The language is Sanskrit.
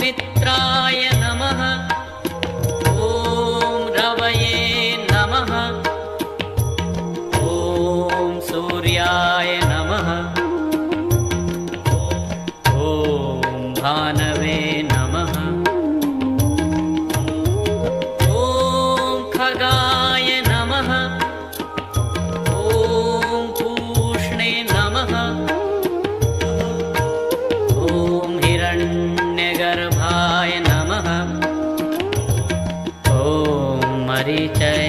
मित्राय नमः। ॐ रवये नमः। ॐ सूर्याय नमः। ॐ भानवे नमः। ॐ खगाय नमः। ॐ पूष्णे नमः। ॐ हिरण्यगर्भाय नमः। ॐ मरीचये